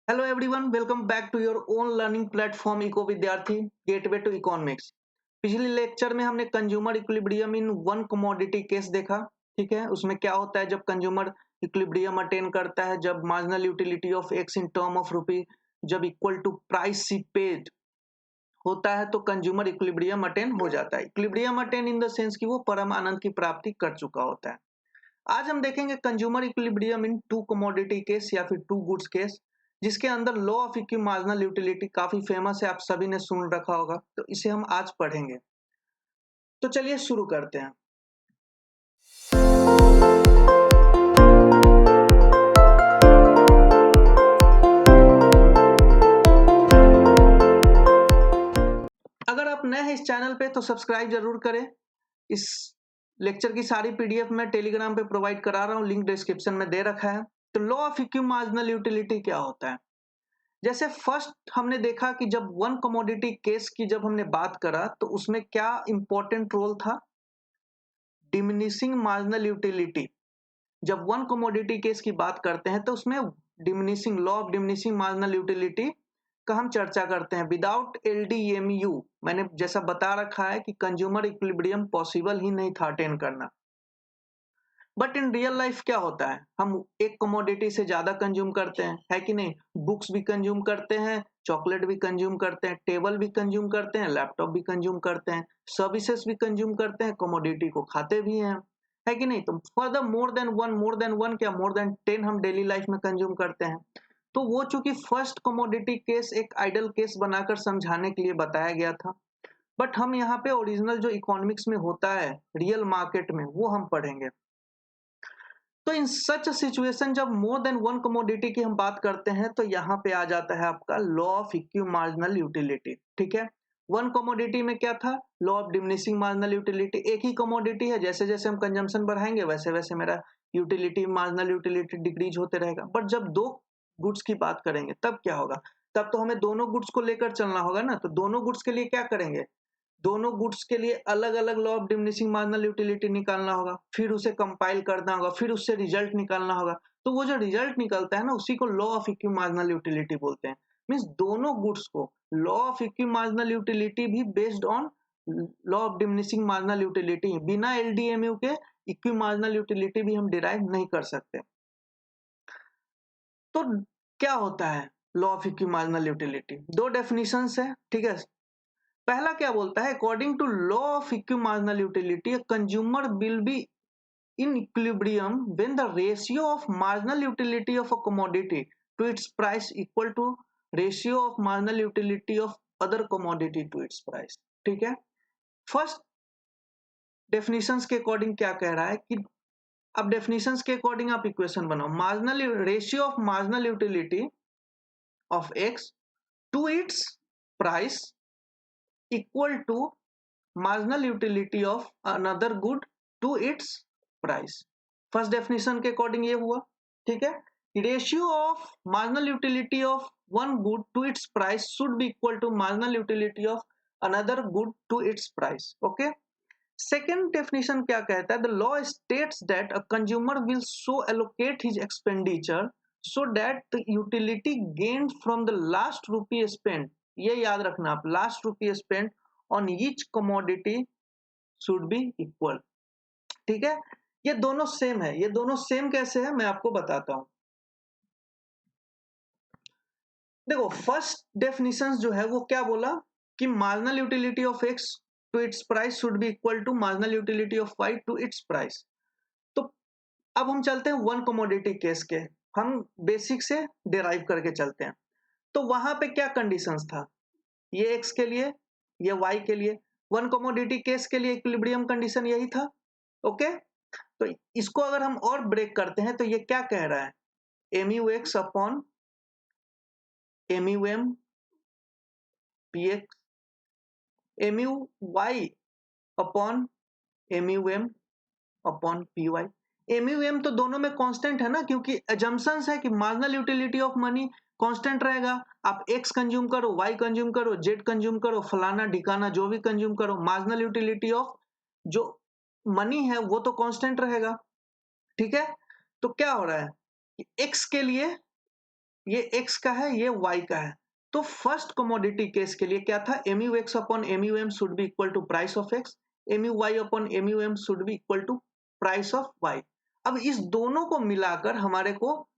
Hello everyone, welcome back to your own learning platform eco Vidyarthi gateway to economics. पिछले lecture में हमने consumer equilibrium in one commodity case देखा। ठीक है, उसमें क्या होता है जब कंज्यूमर इक्विलिब्रियम अटेन करता है, जब marginal utility of x in term of rupee जब इक्वल टू प्राइस सी पेड होता है तो कंज्यूमर इक्विलिब्रियम अटेन हो जाता है। Equilibrium attain in the sense कि वो परम आनंद की प्राप्ति कर चुका होता है। आज हम देखेंगे consumer equilibrium in two commodity case या फिर टू गुड्स केस, जिसके अंदर law of equi marginal utility काफी फेमस है, आप सभी ने सुन रखा होगा, तो इसे हम आज पढ़ेंगे। तो चलिए शुरू करते हैं। अगर आप नए हैं इस चैनल पे तो सब्सक्राइब जरूर करें। इस लेक्चर की सारी पीडीएफ मैं टेलीग्राम पे प्रोवाइड करा रहा हूँ, लिंक डिस्क्रिप्शन में दे रखा है। तो law of equi marginal utility क्या होता है? जैसे फर्स्ट हमने देखा कि जब वन कमोडिटी केस की जब हमने बात करा तो उसमें क्या इंपॉर्टेंट रोल था? Diminishing marginal utility. जब वन कमोडिटी केस की बात करते हैं तो उसमें diminishing law of diminishing marginal utility का हम चर्चा करते हैं। विदाउट एलडीएमयू मैंने जैसा बता रखा है कि कंज्यूमर इक्विलिब्रियम पॉसिबल ही नहीं था अटेन करना। बट इन रियल लाइफ क्या होता है, हम एक कमोडिटी से ज्यादा कंज्यूम करते हैं, है कि नहीं? बुक्स भी कंज्यूम करते हैं, चॉकलेट भी कंज्यूम करते हैं, टेबल भी कंज्यूम करते हैं, लैपटॉप भी कंज्यूम करते हैं, सर्विसेज भी कंज्यूम करते हैं, कमोडिटी को खाते भी हैं, है कि नहीं? तो फर्दर मोर देन वन क्या मोर देन 10 हम डेली लाइफ में कंज्यूम करते हैं। तो वो चूंकि फर्स्ट कमोडिटी केस एक आइडल केस बनाकर समझाने के लिए बताया गया था, बट हम यहाँ पे ओरिजिनल जो इकोनॉमिक्स में होता है रियल मार्केट में वो हम पढ़ेंगे। तो इन सच सिचुएशन जब मोर देन वन कमोडिटी की हम बात करते हैं तो यहाँ पे आ जाता है आपका law of equi marginal utility. ठीक है, वन कमोडिटी में क्या था? Law of diminishing marginal utility. एक ही कमोडिटी है, जैसे जैसे हम कंजम्पशन बढ़ाएंगे वैसे वैसे मेरा यूटिलिटी मार्जिनल यूटिलिटी डिक्रीज होते रहेगा। बट जब दो गुड्स की बात करेंगे तब क्या होगा? तब तो हमें दोनों गुड्स को लेकर चलना होगा ना। तो दोनों गुड्स के लिए क्या करेंगे? दोनों गुड्स के लिए अलग अलग law of diminishing marginal utility निकालना होगा, फिर उसे कंपाइल करना होगा, फिर उससे रिजल्ट निकालना होगा। तो वो जो रिजल्ट निकलता है ना उसी को law of equi marginal utility बोलते हैं। मींस दोनों गुड्स को law of equi marginal utility भी based on law of diminishing marginal utility, बिना एलडीएमयू के इक्वी मार्जिनल यूटिलिटी भी हम डिराइव नहीं कर सकते। तो क्या होता है law of equi marginal utility? दो डेफिनेशंस है, ठीक है। पहला क्या बोलता है? According to law of equi marginal utility consumer will be in equilibrium when the ratio of marginal utility of a commodity to its price equal to ratio of marginal utility of other commodity to its price। ठीक है, first definitions के according क्या कह रहा है कि अब definitions के अकॉर्डिंग आप इक्वेशन बनाओ। Marginal ratio of marginal utility of x to its price equal to marginal utility of another good to its price. First definition के अकॉर्डिंग ये हुआ। ठीक है, ratio of marginal utility of one good to its price should be equal to marginal utility of another good to its price. Okay, second definition क्या कहता है? The law states that a consumer will so allocate his expenditure so that the utility gained from the last rupee spent, ये याद रखना आप, last rupee spent on each commodity should be equal। ठीक है, ये दोनों सेम है। ये दोनों सेम कैसे है मैं आपको बताता हूं। देखो, फर्स्ट डेफिनेशन जो है वो क्या बोला कि marginal utility of x to its price should be equal to marginal utility of y to its price. तो अब हम चलते हैं वन कमोडिटी केस के, हम बेसिक से डिराइव करके चलते हैं। तो वहां पे क्या कंडीशंस था? ये एक्स के लिए, ये वाई के लिए। वन कमोडिटी केस के लिए इक्विलिब्रियम कंडीशन यही था। ओके, तो इसको अगर हम और ब्रेक करते हैं तो ये क्या कह रहा है? M U X upon M U M P X, M U Y upon M U M upon P Y. M U M तो दोनों में कांस्टेंट है ना, क्योंकि एजम्पशंस है कि marginal utility of money constant रहेगा। आप एक्स कंज्यूम करो, वाई कंज्यूम करो, जेड कंज्यूम करो, फलाना ढिकाना जो भी कंज्यूम करो, मार्जिनल यूटिलिटी ऑफ जो मनी है वो तो कांस्टेंट रहेगा। ठीक है, तो क्या हो रहा है कि एक्स के लिए ये x का है, ये y का है। तो फर्स्ट कमोडिटी केस के लिए क्या था, MUX upon MUM should be equal to price of x, MUY upon MUM should be equal to price of y। अब इस दोनों को मिलाकर हमारे को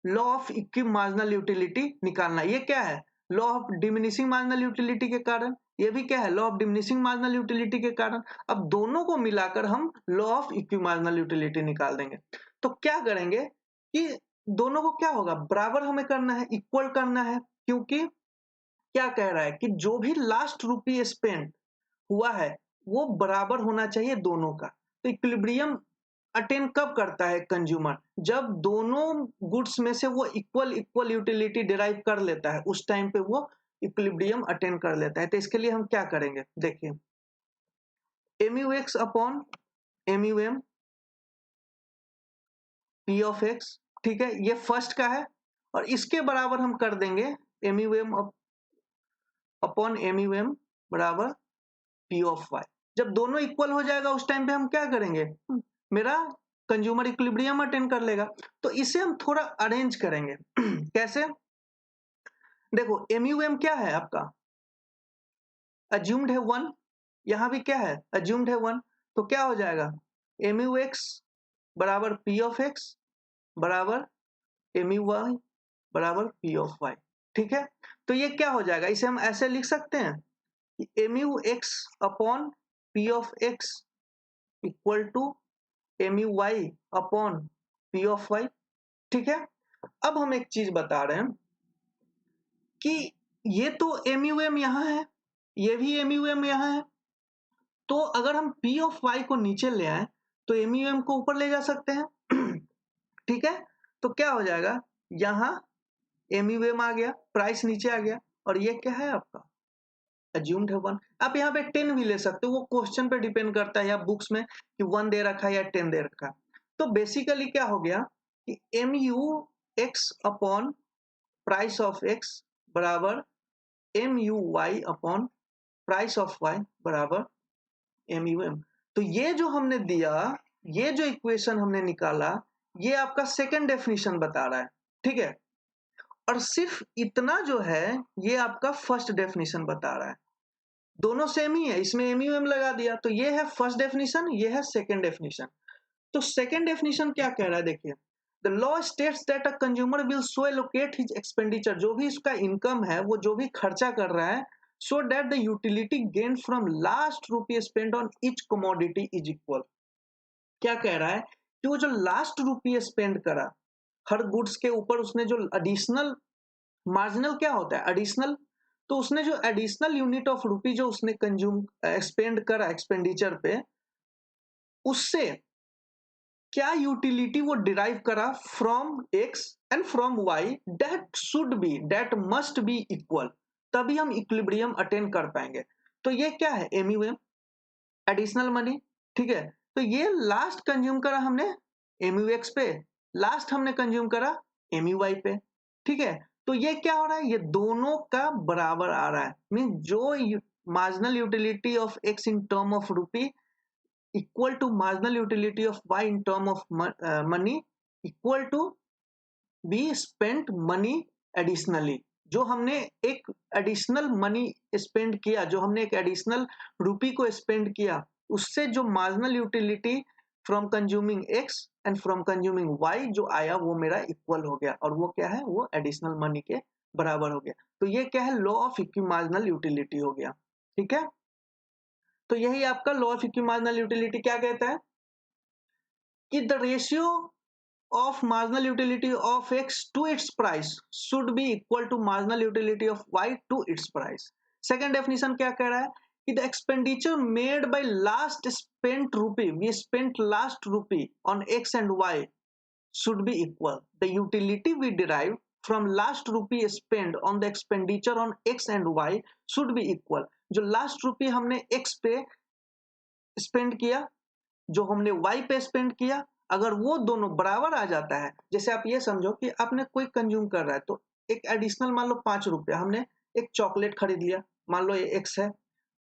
law of equi marginal utility निकालना। ये क्या है, law of diminishing marginal utility के कारण, ये भी क्या है, law of diminishing marginal utility के कारण। अब दोनों को मिलाकर हम law of equi marginal utility निकाल देंगे। तो क्या करेंगे कि दोनों को क्या होगा, बराबर हमें करना है, इक्वल करना है, क्योंकि क्या कह रहा है कि जो भी लास्ट रुपी स्पेंड हुआ है वो बराबर होना चाहिए दोनों का। तो इक्विलिब्रियम अटेन कब करता है कंज्यूमर, जब दोनों गुड्स में से वो इक्वल इक्वल यूटिलिटी डिराइव कर लेता है, उस टाइम पे वो इक्विलिब्रियम अटेन कर लेता है। तो इसके लिए हम क्या करेंगे, देखिए MUX upon MUM P of x, ठीक है, ये फर्स्ट का है, और इसके बराबर हम कर देंगे MUM अपॉन MUM बराबर P ऑफ y। जब दोनों इक्वल हो जाएगा उस टाइम पे हम क्या करेंगे, मेरा कंज्यूमर इक्विलिब्रियम अटेन कर लेगा। तो इसे हम थोड़ा अरेंज करेंगे कैसे, देखो MUM क्या है आपका, अज्यूम्ड है 1, यहां भी क्या है, अज्यूम्ड है 1। तो क्या हो जाएगा, MUX बराबर P ऑफ x बराबर MUY बराबर P ऑफ y, ठीक है। तो ये क्या हो जाएगा, इसे हम ऐसे लिख सकते हैं कि MUX upon P of x equal to MUY upon P of y, ठीक है। अब हम एक चीज बता रहे हैं कि ये तो MUM यहाँ है, ये भी MUM यहाँ है, तो अगर हम P ऑफ y को नीचे ले आए तो MUM को ऊपर ले जा सकते हैं ठीक है। तो क्या हो जाएगा, यहाँ MUM आ गया, प्राइस नीचे आ गया, और ये क्या है आपका अज्यूम्ड है 1। आप यहाँ पे 10 भी ले सकते हो, वो क्वेश्चन पे डिपेंड करता है या बुक्स में कि 1 दे रखा है या 10 दे रखा है। तो बेसिकली क्या हो गया कि MUX upon price of x बराबर MUY upon price of y बराबर MUM। तो ये जो हमने दिया, ये जो इक्वेशन हमने निकाला, ये आपका सेकेंड डेफिनेशन बता रहा है, ठीक है। और सिर्फ इतना जो है ये आपका फर्स्ट डेफिनेशन बता रहा है, दोनों सेम ही है, इसमें MUM लगा दिया। तो ये है फर्स्ट डेफिनेशन, ये है सेकेंड डेफिनेशन। तो सेकेंड डेफिनेशन क्या कह रहा है, देखिए the law states that a consumer will so allocate his expenditure, जो भी इसका इनकम है, वो जो भी खर्चा कर रहा है, so that the utility gain from last rupee spend on each commodity is equal. क्या कह रहा है कि वो जो लास्ट रुपी स्पेंड करा हर गुड्स के ऊपर, उसने जो एडिशनल, मार्जिनल क्या होता है, एडिशनल, तो उसने जो एडिशनल यूनिट ऑफ रुपी जो उसने कंज्यूम स्पेंड करा एक्सपेंडिचर पे, उससे क्या यूटिलिटी वो डिराइव करा from x and from y, that should be, that must be equal, तभी हम इक्विलिब्रियम अटेन कर पाएंगे। तो ये क्या है, MUM एडिशनल मनी, ठीक है। तो ये लास्ट कंज्यूम करा हमने MUX पे, लास्ट हमने कंज्यूम करा MUY पे, ठीक है। तो ये क्या हो रहा है, ये दोनों का बराबर आ रहा है, मीन जो marginal utility of x in term of rupee equal to marginal utility of y in term of money equal to be spent money additionally. जो हमने एक एडिशनल मनी स्पेंड किया, जो हमने एक एडिशनल रुपी को स्पेंड किया, उससे जो marginal utility from consuming x and from consuming y जो आया, वो मेरा इक्वल हो गया, और वो क्या है, वो एडिशनल मनी के बराबर हो गया। तो ये क्या है, law of equi marginal utility हो गया, ठीक है। तो यही आपका law of equi marginal utility क्या कहता है कि the ratio of marginal utility of x to its price should be equal to marginal utility of y to its price। second definition क्या कह रहा है कि the expenditure made by last spent rupee, we spent last rupee on x and y should be equal, the utility we derive from last rupee spent on the expenditure on x and y should be equal। जो last rupee हमने x पे spend किया, जो हमने y पे spend किया, अगर वो दोनों बराबर आ जाता है, जैसे आप ये समझो कि आपने कोई कंज्यूम कर रहा है, तो एक एडिशनल मान लो 5 रुपया हमने एक चॉकलेट खरीद लिया, मान लो ये x है,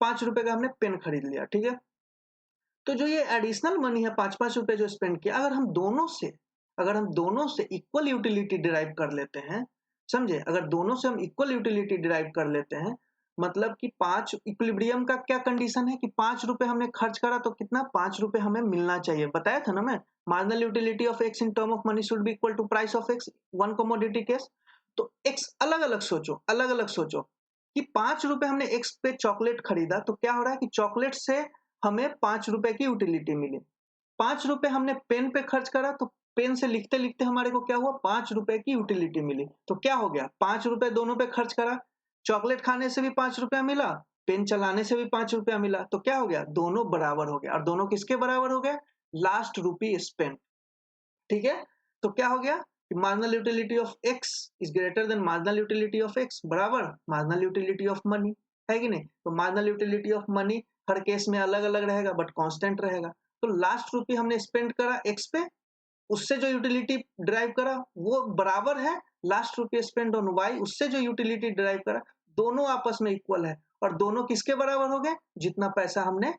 5 रुपए का हमने पेन खरीद लिया, ठीक है। तो जो ये एडिशनल मनी है 5-5 रुपए जो स्पेंड किया, अगर हम दोनों से अगर हम दोनों से इक्वल यूटिलिटी डिराइव कर लेते हैं, समझे, अगर दोनों से हम इक्वल यूटिलिटी डिराइव कर लेते हैं, मतलब कि 5 इक्विलिब्रियम का क्या कंडीशन है कि 5 रुपए हमने खर्च करा तो कितना 5 रुपए हमें मिलना चाहिए, बताया था ना मैं। Marginal utility of x in term of money should be equal to price of x, one commodity case. तो एक्स अलग अलग सोचो कि 5 रुपए हमने एक्स पे चॉकलेट खरीदा तो क्या हो रहा है कि चॉकलेट से हमें 5 रुपए की यूटिलिटी मिली। 5 रुपए हमने पेन पे खर्च करा तो पेन से लिखते लिखते हमारे को क्या हुआ 5 रुपए की यूटिलिटी मिली। तो क्या हो गया 5 रुपए दोनों पे खर्च करा, चॉकलेट खाने से भी 5 रुपया मिला, पेन चलाने से भी 5 रुपया मिला, तो क्या हो गया दोनों बराबर हो गया। और दोनों किसके बराबर हो गए, लास्ट रुपी स्पेंट। ठीक है, तो क्या हो गया marginal utility of x is greater than marginal utility of x बराबर मार्जिनल यूटिलिटी ऑफ मनी, है कि नहीं। तो marginal utility of money her case में अलग अलग रहेगा बट कांस्टेंट रहेगा। तो लास्ट रुपी हमने स्पेंड करा एक्स पे, उससे जो यूटिलिटी ड्राइव करा वो बराबर है last rupee spend on y, उससे जो यूटिलिटी ड्राइव करा, दोनों आपस में इक्वल है। और दोनों किसके बराबर हो गए, जितना पैसा हमने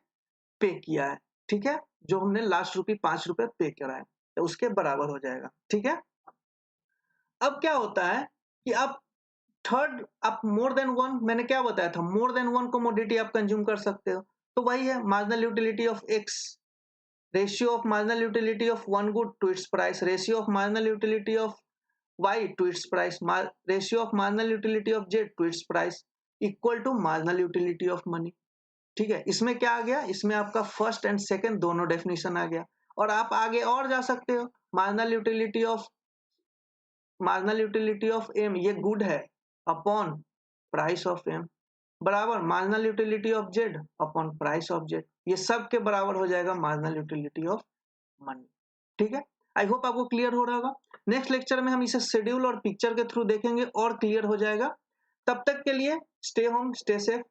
पे किया है, ठीक है, जो हमने लास्ट रुपी 5 रुपए पे करा है तो उसके बराबर हो जाएगा। ठीक है, अब क्या होता है कि आप थर्ड, आप मोर देन वन, मैंने क्या बताया था, मोर देन वन कमोडिटी आप कंज्यूम कर सकते हो। तो वही है marginal utility of x, ratio of marginal utility of one good to its price, ratio of marginal utility of y to its price, ratio of marginal utility of z to its price equal to marginal utility of money. ठीक है, इसमें क्या आ गया, इसमें आपका first and second दोनों definition आ गया। और आप आगे और जा सकते हो, मार्जिनल यूटिलिटी ऑफ एम, ये गुड है, अपॉन प्राइस ऑफ एम बराबर marginal utility of Z upon price of Z, ये सब के बराबर हो जाएगा मार्जिनल यूटिलिटी ऑफ मनी। ठीक है, आई होप आपको क्लियर हो रहा होगा। नेक्स्ट लेक्चर में हम इसे शेड्यूल और पिक्चर के थ्रू देखेंगे और क्लियर हो जाएगा। तब तक के लिए स्टे होम, स्टे सेफ,